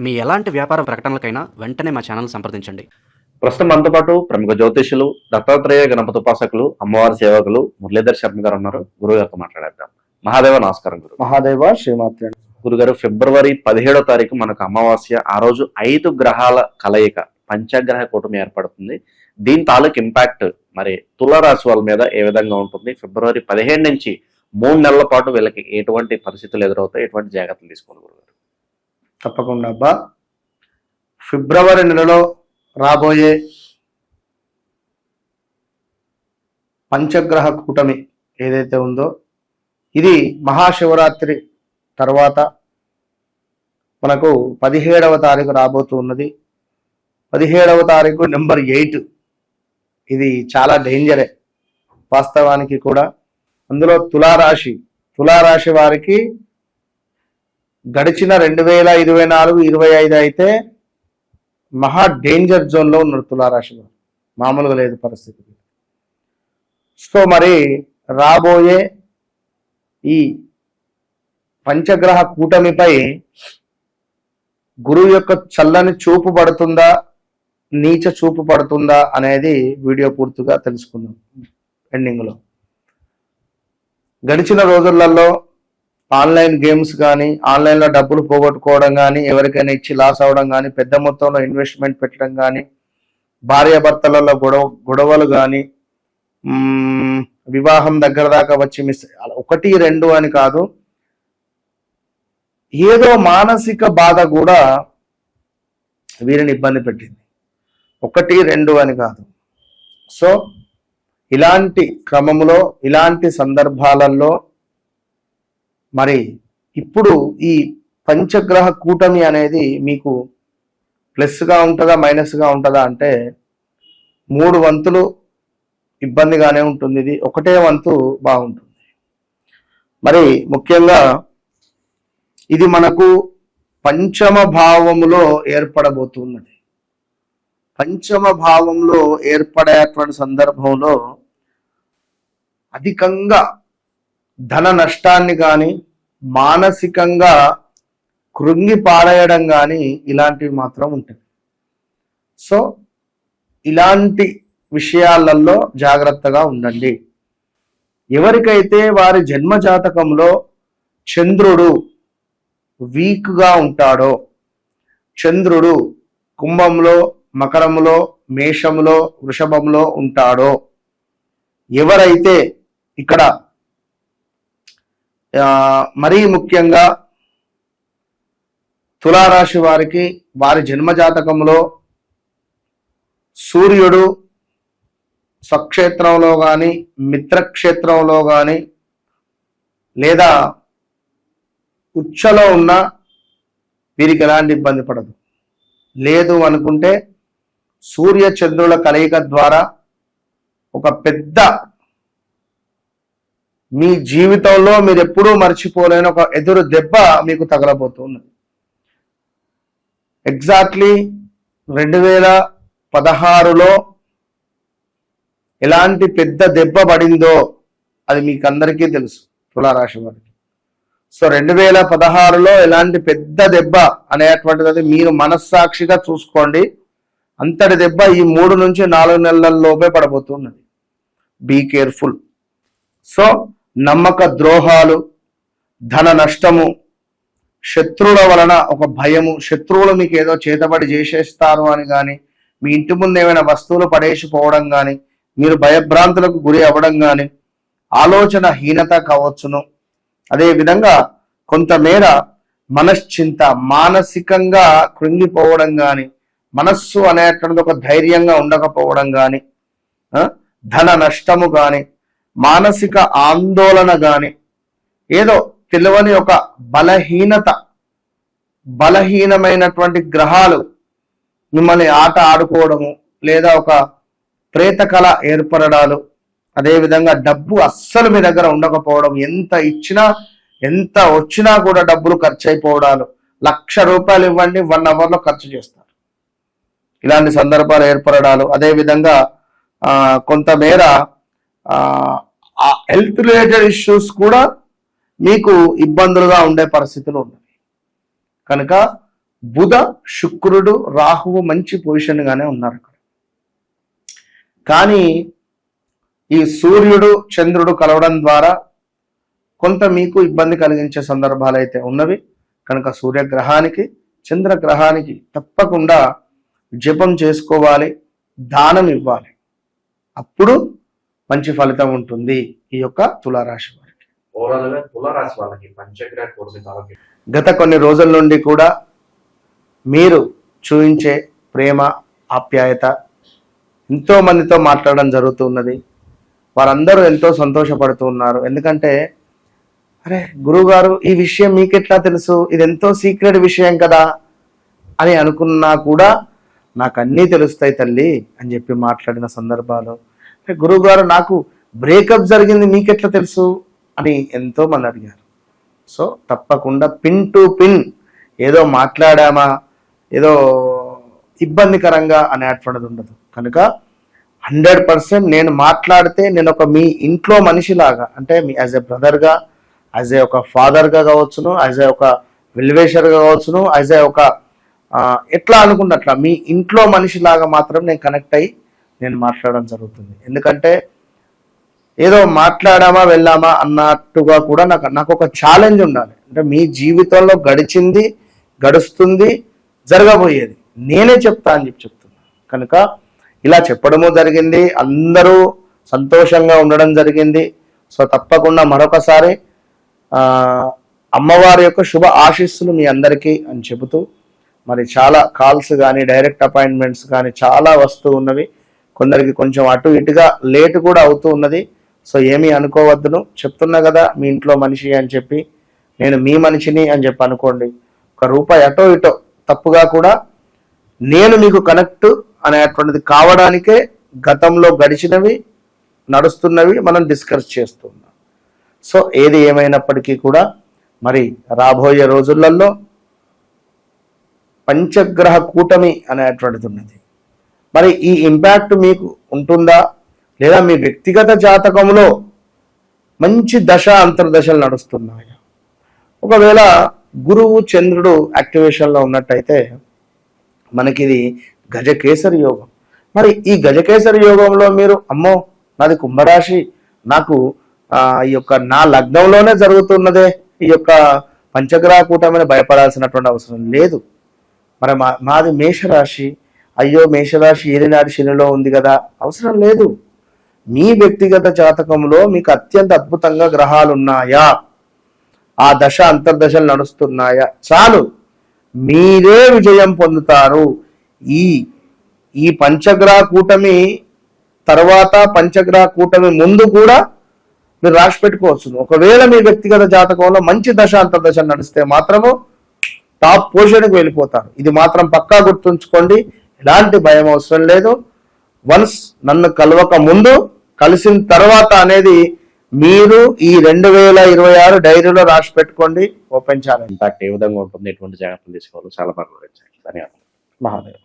మీ ఎలాంటి వ్యాపార ప్రకటనలకైనా వెంటనే మా ఛానల్ సంప్రదించండి. ప్రస్తుతం మనతో పాటు ప్రముఖ జ్యోతిష్యులు, దత్తాత్రేయ గణపతి ఉపాసకులు, అమ్మవారి సేవకులు మురళీధర్ శర్మ గారు ఉన్నారు. గురువు గారితో మాట్లాడేద్దాం. మహాదేవ నమస్కారం. గురు మహాదేవ శ్రీమాత్రే. గురుగారు, ఫిబ్రవరి 17వ తారీఖు మనకు అమావాస్య. ఆ రోజు 5 గ్రహాల కలయిక పంచగ్రహ కూటమి ఏర్పడుతుంది. దీని తాలూకు ఇంపాక్ట్ మరి తులారాశి వాళ్ళ మీద ఏ విధంగా ఉంటుంది? ఫిబ్రవరి 15 నుంచి 3 నెలల పాటు వీళ్ళకి ఎటువంటి పరిస్థితులు ఎదురవుతాయి? ఎటువంటి జాగ్రత్తలు తీసుకోవాలి గురుగారు? తప్పకుండా అబ్బా. ఫిబ్రవరి నెలలో రాబోయే పంచగ్రహ కూటమి ఏదైతే ఉందో ఇది మహాశివరాత్రి తర్వాత మనకు 17వ తారీఖు రాబోతూ ఉన్నది. 17వ తారీఖు నెంబర్ 8. ఇది చాలా డేంజరే వాస్తవానికి కూడా. అందులో తులారాశి వారికి గడిచిన 2024-25 అయితే మహా డేంజర్ జోన్లో ఉన్నారు తులారాశి వారు. మామూలుగా లేదు పరిస్థితి. సో మరి రాబోయే ఈ పంచగ్రహ కూటమిపై గురువు యొక్క చల్లని చూపు పడుతుందా, నీచ చూపు పడుతుందా అనేది వీడియో పూర్తిగా తెలుసుకుందాం. ఎండింగ్లో గడిచిన రోజులలో ఆన్లైన్ గేమ్స్ కానీ, ఆన్లైన్లో డబ్బులు పోగొట్టుకోవడం కానీ, ఎవరికైనా ఇచ్చి లాస్ అవ్వడం కానీ, పెద్ద మొత్తంలో ఇన్వెస్ట్మెంట్ పెట్టడం కానీ, భార్యాభర్తలలో గొడవలు కానీ, వివాహం దగ్గర దాకా వచ్చి మిస్ 1, 2 అని కాదు, ఏదో మానసిక బాధ కూడా వీరిని ఇబ్బంది పెట్టింది. 1, 2 అని కాదు. సో ఇలాంటి క్రమంలో, ఇలాంటి సందర్భాలలో మరి ఇప్పుడు ఈ పంచగ్రహ కూటమి అనేది మీకు ప్లస్గా ఉంటుందా, మైనస్గా ఉంటుందా అంటే 3 వంతులు ఇబ్బందిగానే ఉంటుంది. ఇది 1వ వంతు బాగుంటుంది. మరి ముఖ్యంగా ఇది మనకు పంచమ భావములో ఏర్పడబోతున్నది. పంచమ భావంలో ఏర్పడేటువంటి సందర్భంలో అధికంగా ధన నష్టాన్ని కానీ, మానసికంగా కృంగి పారేయడం కానీ ఇలాంటివి మాత్రం ఉంటాయి. సో ఇలాంటి విషయాలలో జాగ్రత్తగా ఉండండి. ఎవరికైతే వారి జన్మ జాతకంలో చంద్రుడు వీక్గా ఉంటాడో, చంద్రుడు కుంభంలో, మకరంలో, మేషంలో, వృషభంలో ఉంటాడో, ఎవరైతే ఇక్కడ మరీ ముఖ్యంగా తులారాశి వారికి వారి జన్మజాతకంలో సూర్యుడు స్వక్షేత్రంలో కానీ, మిత్రక్షేత్రంలో కానీ, లేదా ఉచ్చలో ఉన్న వీరికి ఎలాంటి ఇబ్బంది పడదు. లేదు అనుకుంటే సూర్య చంద్రుల కలయిక ద్వారా ఒక పెద్ద మీ జీవితంలో మీరు ఎప్పుడూ మర్చిపోలేని ఒక ఎదురు దెబ్బ మీకు తగలబోతున్నది. ఎగ్జాక్ట్లీ 2016లో ఎలాంటి పెద్ద దెబ్బ పడిందో అది మీకు అందరికీ తెలుసు తులారాశి వారికి. సో 2016లో ఎలాంటి పెద్ద దెబ్బ అనేటువంటిది మీరు మనస్సాక్షిగా చూసుకోండి. అంతటి దెబ్బ ఈ 3 నుంచి 4 నెలల్లోపే పడబోతున్నది. Be careful. సో నమ్మక ద్రోహాలు, ధన నష్టము, శత్రువుల వలన ఒక భయము, శత్రువులు మీకు ఏదో చేతబడి చేసేస్తారు అని కానీ, మీ ఇంటి ముందు ఏమైనా వస్తువులు పడేసిపోవడం కానీ, మీరు భయభ్రాంతులకు గురి అవ్వడం కానీ, ఆలోచన హీనత కావచ్చును. అదేవిధంగా కొంతమేర మనశ్చింత, మానసికంగా కృంగిపోవడం కానీ, మనస్సు అనేటువంటిది ఒక ధైర్యంగా ఉండకపోవడం కానీ, ధన నష్టము కానీ, మానసిక ఆందోళన కానీ, ఏదో తెలియని ఒక బలహీనమైనటువంటి గ్రహాలు మిమ్మల్ని ఆట ఆడుకోవడము, లేదా ఒక ప్రేత కళ ఏర్పడడాలు, అదేవిధంగా డబ్బు అస్సలు మీ దగ్గర ఉండకపోవడం, ఎంత ఇచ్చినా ఎంత వచ్చినా కూడా డబ్బులు ఖర్చు అయిపోవడాలు, 1,00,000 రూపాయలు ఇవ్వండి 1 అవర్లో ఖర్చు చేస్తారు. ఇలాంటి సందర్భాలు ఏర్పడడాలు, అదేవిధంగా కొంతమేర హెల్త్ రిలేటెడ్ ఇష్యూస్ కూడా మీకు ఇబ్బందులుగా ఉండే పరిస్థితులు ఉన్నాయి. కనుక బుధ, శుక్రుడు, రాహువు మంచి పొజిషన్ గానే ఉన్నారు అక్కడ. కానీ ఈ సూర్యుడు, చంద్రుడు కలవడం ద్వారా కొంత మీకు ఇబ్బంది కలిగించే సందర్భాలు అయితే ఉన్నవి. కనుక సూర్యగ్రహానికి, చంద్రగ్రహానికి తప్పకుండా జపం చేసుకోవాలి, దానం ఇవ్వాలి. అప్పుడు మంచి ఫలితం ఉంటుంది ఈ యొక్క తులారాశి వారికి. ఓవరాల్ గా తులారాశి వాళ్ళకి పంచగ్రహ కూటమి తాలూకు గత కొన్ని రోజుల నుండి కూడా మీరు చూపించే ప్రేమ, ఆప్యాయత ఎంతో మందితో మాట్లాడడం జరుగుతున్నది. వారందరూ ఎంతో సంతోషపడుతూ ఉన్నారు. ఎందుకంటే అరే గురువుగారు, ఈ విషయం మీకెట్లా తెలుసు, ఇది ఎంతో సీక్రెట్ విషయం కదా అని అనుకున్నా కూడా నాకు అన్నీ తెలుస్తాయి తల్లి అని చెప్పి మాట్లాడిన సందర్భాలు. గురువుగారు, నాకు బ్రేకప్ జరిగింది, మీకెట్లా తెలుసు అని ఎంతో మంది అడిగారు. సో తప్పకుండా పిన్ టు పిన్, ఏదో మాట్లాడామా, ఏదో ఇబ్బందికరంగా అనేటువంటిది ఉండదు. కనుక 100% నేను మాట్లాడితే నేను ఒక మీ ఇంట్లో మనిషిలాగా, అంటే me as a బ్రదర్గా, as a ఒక ఫాదర్గా కావచ్చును, యాజ్ ఏ ఒక వెల్వేషర్గా కావచ్చును, యాజ్ ఏ ఒక ఎట్లా అనుకున్నట్లా మీ ఇంట్లో మనిషిలాగా మాత్రం నేను కనెక్ట్ అయ్యి నేను మాట్లాడడం జరుగుతుంది. ఎందుకంటే ఏదో మాట్లాడామా వెళ్ళామా అన్నట్టుగా కూడా నాకు ఒక ఛాలెంజ్ ఉండాలి. అంటే మీ జీవితంలో గడిచింది, గడుస్తుంది, జరగబోయేది నేనే చెప్తా అని చెప్తున్నా. కనుక ఇలా చెప్పడము జరిగింది, అందరూ సంతోషంగా ఉండడం జరిగింది. సో తప్పకుండా మరొకసారి అమ్మవారి యొక్క శుభ ఆశీస్సులు మీ అందరికీ అని చెబుతూ, మరి చాలా కాల్స్ కానీ డైరెక్ట్ అపాయింట్మెంట్స్ కానీ చాలా వస్తూ ఉన్నవి. కొందరికి కొంచెం అటు ఇటుగా లేట్ కూడా అవుతూ ఉన్నది. సో ఏమీ అనుకోవద్దును, చెప్తున్నా కదా మీ ఇంట్లో మనిషి అని చెప్పి, నేను మీ మనిషిని అని చెప్పి అనుకోండి. ₹1 అటో ఇటో తప్పుగా కూడా నేను మీకు కనెక్ట్ అనేటువంటిది కావడానికే గతంలో గడిచినవి, నడుస్తున్నవి మనం డిస్కస్ చేస్తున్నాం. సో ఏది ఏమైనప్పటికీ కూడా మరి రాబోయే రోజులలో పంచగ్రహ కూటమి అనేటువంటిది ఉన్నది. మరి ఈ ఇంపాక్ట్ మీకు ఉంటుందా, లేదా మీ వ్యక్తిగత జాతకంలో మంచి దశ అంతర్దశలు నడుస్తున్నాయా? ఒకవేళ గురువు, చంద్రుడు యాక్టివేషన్లో ఉన్నట్టయితే మనకి ఇది గజకేసరి యోగం. మరి ఈ గజకేసరి యోగంలో మీరు అమ్మో నాది కుంభరాశి, నాకు ఈ యొక్క నా లగ్నంలోనే జరుగుతున్నదే ఈ యొక్క పంచగ్రహ కూటమిని భయపడాల్సినటువంటి అవసరం లేదు. మరి మాది మేషరాశి, అయ్యో మేషరాశి ఏలినాటి శనిలో ఉంది కదా, అవసరం లేదు. మీ వ్యక్తిగత జాతకంలో మీకు అత్యంత అద్భుతంగా గ్రహాలు ఉన్నాయా, ఆ దశ అంతర్దశలు నడుస్తున్నాయా, చాలు, మీరే విజయం పొందుతారు. ఈ పంచగ్రహ కూటమి తర్వాత, పంచగ్రహ కూటమి ముందు కూడా మీరు రాసి పెట్టుకోవచ్చు. ఒకవేళ మీ వ్యక్తిగత జాతకంలో మంచి దశ అంతర్దశ నడిస్తే మాత్రము టాప్ పొజిషన్కి వెళ్ళిపోతారు. ఇది మాత్రం పక్కా గుర్తుంచుకోండి, ఎలాంటి భయం అవసరం లేదు. వన్స్ నన్ను కలవక ముందు, కలిసిన తర్వాత అనేది మీరు ఈ 2026 డైరీలో రాసి పెట్టుకోండి. ఓపెన్ ఛాలెంజ్ ఇంపాక్ట్ ఏ విధంగా ఉంటుంది, ఎటువంటి జాగ్రత్తలు తీసుకోవాలో చాలా బాగా వివరించారు. ధన్యవాదాలు. మహాదేవ్.